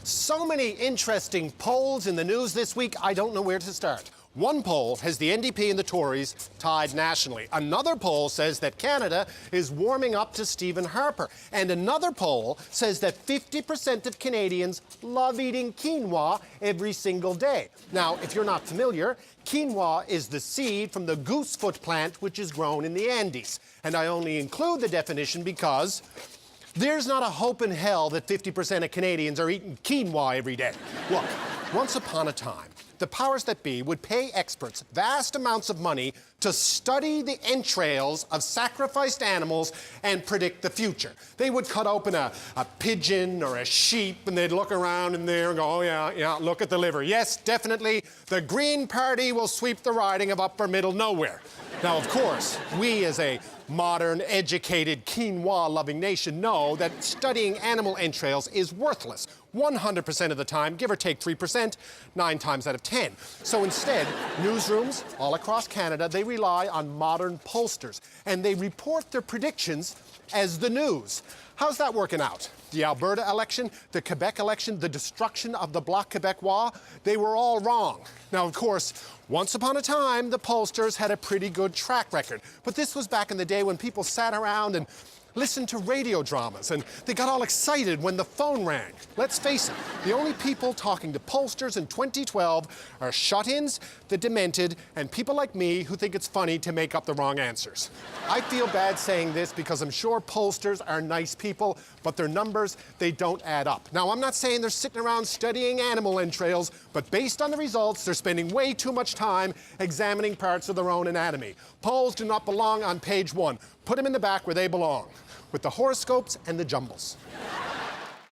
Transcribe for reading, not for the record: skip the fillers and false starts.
So many interesting polls in the news this week, I don't know where to start. One poll has the NDP and the Tories tied nationally. Another poll says that Canada is warming up to Stephen Harper. And another poll says that 50% of Canadians love eating quinoa every single day. Now, if you're not familiar, quinoa is the seed from the goosefoot plant, which is grown in the Andes. And I only include the definition because there's not a hope in hell that 50% of Canadians are eating quinoa every day. Look, once upon a time, the powers that be would pay experts vast amounts of money to study the entrails of sacrificed animals and predict the future. They would cut open a pigeon or a sheep, and they'd look around in there and go, oh, yeah, look at the liver. Yes, definitely, the Green Party will sweep the riding of Upper Middle Nowhere. Now, of course, we as a modern, educated, quinoa-loving nation know that studying animal entrails is worthless 100% of the time, give or take 3%, 9 times out of 10. So instead, newsrooms all across Canada, they rely on modern pollsters, and they report their predictions as the news. How's that working out? The Alberta election, the Quebec election, the destruction of the Bloc Québécois, they were all wrong. Now, of course, once upon a time, the pollsters had a pretty good track record. But this was back in the day when people sat around and listened to radio dramas, and they got all excited when the phone rang. Let's face it, the only people talking to pollsters in 2012 are shut-ins, the demented, and people like me who think it's funny to make up the wrong answers. I feel bad saying this because I'm sure pollsters are nice people, but their numbers, they don't add up. Now, I'm not saying they're sitting around studying animal entrails, but based on the results, they're spending way too much time examining parts of their own anatomy. Polls do not belong on page 1. Put them in the back where they belong, with the horoscopes and the jumbles.